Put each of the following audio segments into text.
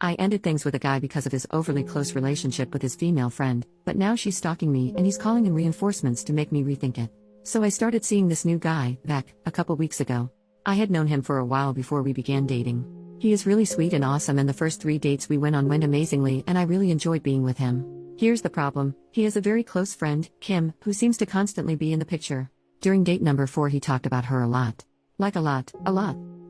I ended things with a guy because of his overly close relationship with his female friend, but now she's stalking me and he's calling in reinforcements to make me rethink it. So I started seeing this new guy, Beck, a couple weeks ago. I had known him for a while before we began dating. He is really sweet and awesome, and the first 3 dates we went on went amazingly, and I really enjoyed being with him. Here's the problem: he has a very close friend, Kim, who seems to constantly be in the picture. During date number 4 he talked about her a lot. Like a lot.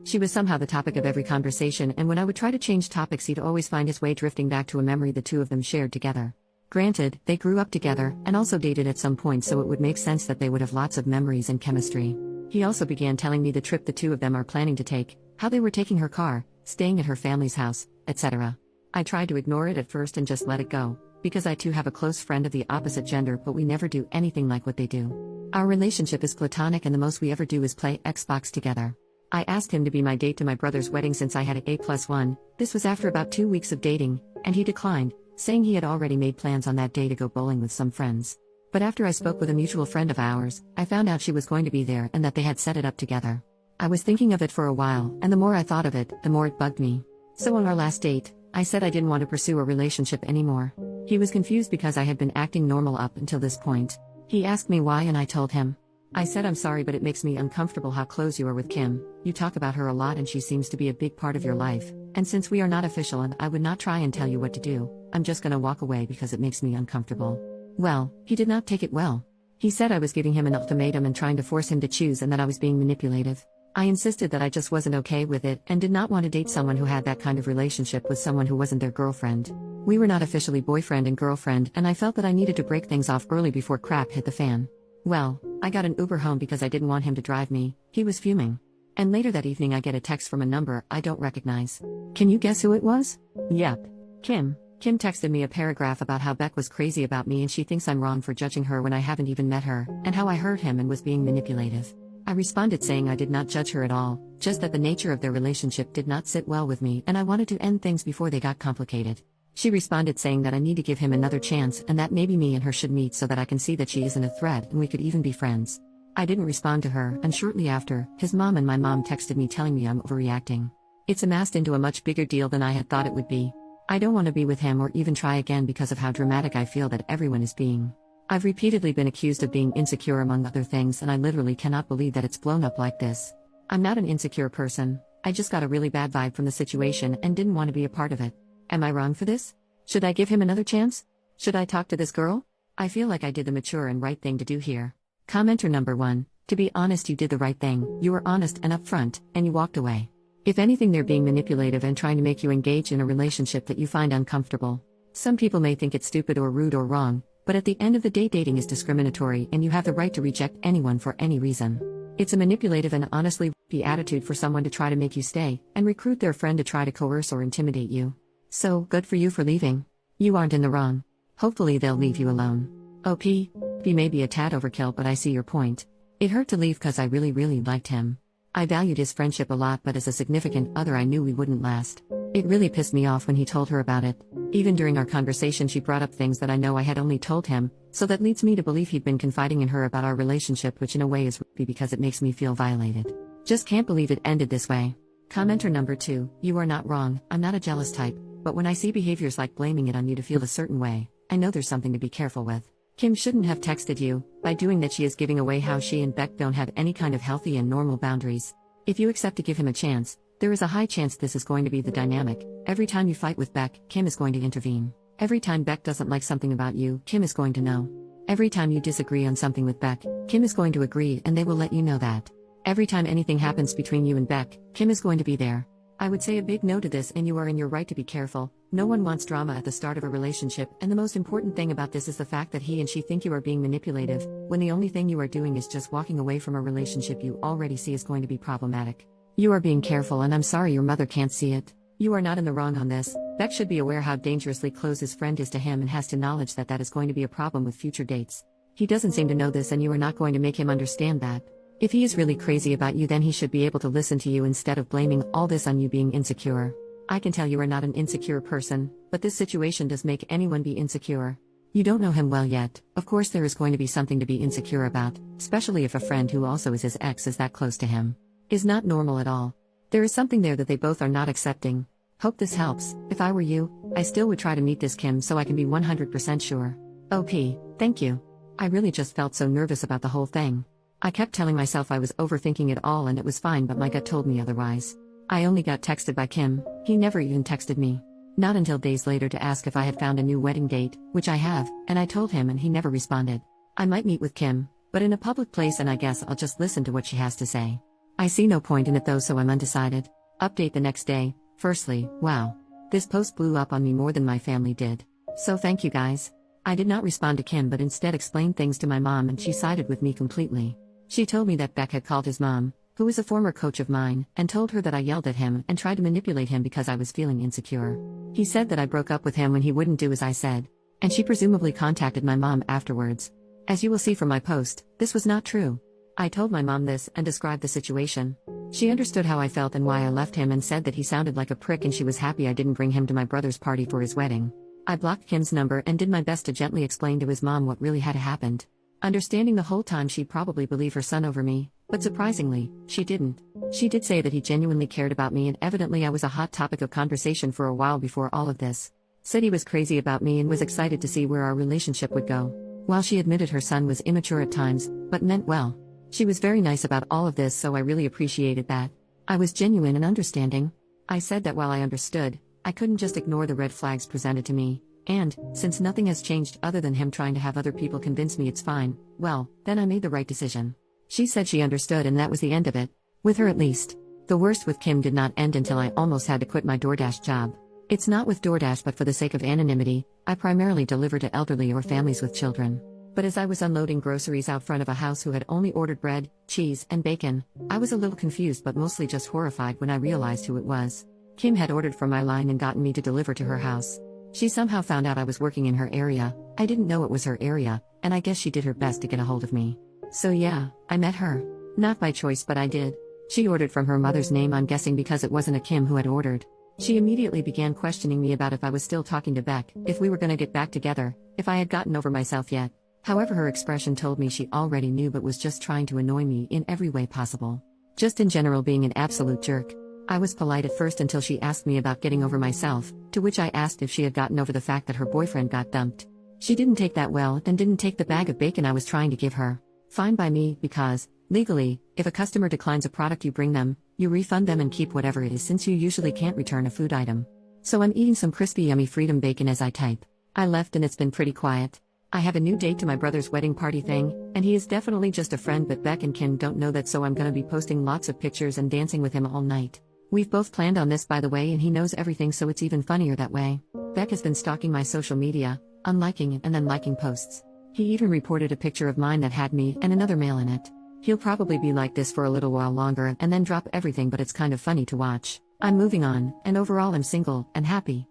She was somehow the topic of every conversation, and when I would try to change topics he'd always find his way drifting back to a memory the two of them shared together. Granted, they grew up together, and also dated at some point, so it would make sense that they would have lots of memories and chemistry. He also began telling me the trip the two of them are planning to take, how they were taking her car, staying at her family's house, etc. I tried to ignore it at first and just let it go, because I too have a close friend of the opposite gender, but we never do anything like what they do. Our relationship is platonic, and the most we ever do is play Xbox together. I asked him to be my date to my brother's wedding since I had an A+1. This was after about 2 weeks of dating, and he declined, saying he had already made plans on that day to go bowling with some friends. But after I spoke with a mutual friend of ours, I found out she was going to be there and that they had set it up together. I was thinking of it for a while, and the more I thought of it, the more it bugged me. So on our last date, I said I didn't want to pursue a relationship anymore. He was confused because I had been acting normal up until this point. He asked me why, and I told him. I said, I'm sorry, but it makes me uncomfortable how close you are with Kim. You talk about her a lot and she seems to be a big part of your life. And since we are not official and I would not try and tell you what to do, I'm just gonna walk away because it makes me uncomfortable. Well, he did not take it well. He said I was giving him an ultimatum and trying to force him to choose, and that I was being manipulative. I insisted that I just wasn't okay with it and did not want to date someone who had that kind of relationship with someone who wasn't their girlfriend. We were not officially boyfriend and girlfriend, and I felt that I needed to break things off early before crap hit the fan. Well, I got an Uber home because I didn't want him to drive me. He was fuming. And later that evening I get a text from a number I don't recognize. Can you guess who it was? Yep. Kim. Kim texted me a paragraph about how Beck was crazy about me and she thinks I'm wrong for judging her when I haven't even met her, and how I hurt him and was being manipulative. I responded saying I did not judge her at all, just that the nature of their relationship did not sit well with me and I wanted to end things before they got complicated. She responded saying that I need to give him another chance and that maybe me and her should meet so that I can see that she isn't a threat and we could even be friends. I didn't respond to her, and shortly after, his mom and my mom texted me telling me I'm overreacting. It's amassed into a much bigger deal than I had thought it would be. I don't want to be with him or even try again because of how dramatic I feel that everyone is being. I've repeatedly been accused of being insecure among other things, and I literally cannot believe that it's blown up like this. I'm not an insecure person. I just got a really bad vibe from the situation and didn't want to be a part of it. Am I wrong for this? Should I give him another chance? Should I talk to this girl? I feel like I did the mature and right thing to do here. Commenter number 1, to be honest, you did the right thing. You were honest and upfront, and you walked away. If anything, they're being manipulative and trying to make you engage in a relationship that you find uncomfortable. Some people may think it's stupid or rude or wrong, but at the end of the day, dating is discriminatory and you have the right to reject anyone for any reason. It's a manipulative and honestly the attitude for someone to try to make you stay and recruit their friend to try to coerce or intimidate you. So, good for you for leaving. You aren't in the wrong. Hopefully they'll leave you alone. OP. B may be a tad overkill, but I see your point. It hurt to leave cause I really liked him. I valued his friendship a lot, but as a significant other I knew we wouldn't last. It really pissed me off when he told her about it. Even during our conversation she brought up things that I know I had only told him, so that leads me to believe he'd been confiding in her about our relationship, which in a way is creepy because it makes me feel violated. Just can't believe it ended this way. Commenter number 2, you are not wrong, I'm not a jealous type, but when I see behaviors like blaming it on you to feel a certain way, I know there's something to be careful with. Kim shouldn't have texted you. By doing that she is giving away how she and Beck don't have any kind of healthy and normal boundaries. If you accept to give him a chance, there is a high chance this is going to be the dynamic. Every time you fight with Beck, Kim is going to intervene. Every time Beck doesn't like something about you, Kim is going to know. Every time you disagree on something with Beck, Kim is going to agree and they will let you know that. Every time anything happens between you and Beck, Kim is going to be there. I would say a big no to this, and you are in your right to be careful. No one wants drama at the start of a relationship, and the most important thing about this is the fact that he and she think you are being manipulative, when the only thing you are doing is just walking away from a relationship you already see is going to be problematic. You are being careful, and I'm sorry your mother can't see it. You are not in the wrong on this. Beck should be aware how dangerously close his friend is to him and has to acknowledge that that is going to be a problem with future dates. He doesn't seem to know this, and you are not going to make him understand that. If he is really crazy about you, then he should be able to listen to you instead of blaming all this on you being insecure. I can tell you are not an insecure person, but this situation does make anyone be insecure. You don't know him well yet. Of course there is going to be something to be insecure about, especially if a friend who also is his ex is that close to him. Is not normal at all. There is something there that they both are not accepting. Hope this helps. If I were you, I still would try to meet this Kim so I can be 100% sure. OP, thank you. I really just felt so nervous about the whole thing. I kept telling myself I was overthinking it all and it was fine, but my gut told me otherwise. I only got texted by Kim, he never even texted me. Not until days later to ask if I had found a new wedding date, which I have, and I told him and he never responded. I might meet with Kim, but in a public place, and I guess I'll just listen to what she has to say. I see no point in it though, so I'm undecided. Update the next day. Firstly, wow. This post blew up on me more than my family did. So thank you guys. I did not respond to Kim but instead explained things to my mom and she sided with me completely. She told me that Beck had called his mom, who is a former coach of mine, and told her that I yelled at him and tried to manipulate him because I was feeling insecure. He said that I broke up with him when he wouldn't do as I said. And she presumably contacted my mom afterwards. As you will see from my post, this was not true. I told my mom this and described the situation. She understood how I felt and why I left him and said that he sounded like a prick and she was happy I didn't bring him to my brother's party for his wedding. I blocked Kim's number and did my best to gently explain to his mom what really had happened. Understanding the whole time she'd probably believe her son over me, but surprisingly, she didn't. She did say that he genuinely cared about me and evidently I was a hot topic of conversation for a while before all of this. Said he was crazy about me and was excited to see where our relationship would go. While she admitted her son was immature at times, but meant well. She was very nice about all of this, so I really appreciated that. I was genuine and understanding. I said that while I understood, I couldn't just ignore the red flags presented to me, and, since nothing has changed other than him trying to have other people convince me it's fine, well, then I made the right decision. She said she understood and that was the end of it. With her at least. The worst with Kim did not end until I almost had to quit my DoorDash job. It's not with DoorDash, but for the sake of anonymity, I primarily deliver to elderly or families with children. But as I was unloading groceries out front of a house who had only ordered bread, cheese, and bacon, I was a little confused but mostly just horrified when I realized who it was. Kim had ordered from my line and gotten me to deliver to her house. She somehow found out I was working in her area. I didn't know it was her area, and I guess she did her best to get a hold of me. So yeah, I met her. Not by choice, but I did. She ordered from her mother's name, I'm guessing because it wasn't a Kim who had ordered. She immediately began questioning me about if I was still talking to Beck, if we were gonna get back together, if I had gotten over myself yet. However, her expression told me she already knew but was just trying to annoy me in every way possible. Just in general being an absolute jerk. I was polite at first until she asked me about getting over myself, to which I asked if she had gotten over the fact that her boyfriend got dumped. She didn't take that well and didn't take the bag of bacon I was trying to give her. Fine by me, because, legally, if a customer declines a product you bring them, you refund them and keep whatever it is since you usually can't return a food item. So I'm eating some crispy yummy freedom bacon as I type. I left and it's been pretty quiet. I have a new date to my brother's wedding party thing, and he is definitely just a friend, but Beck and Kim don't know that, so I'm gonna be posting lots of pictures and dancing with him all night. We've both planned on this, by the way, and he knows everything, so it's even funnier that way. Beck has been stalking my social media, unliking and then liking posts. He even reported a picture of mine that had me and another male in it. He'll probably be like this for a little while longer and then drop everything, but it's kind of funny to watch. I'm moving on, and overall I'm single and happy.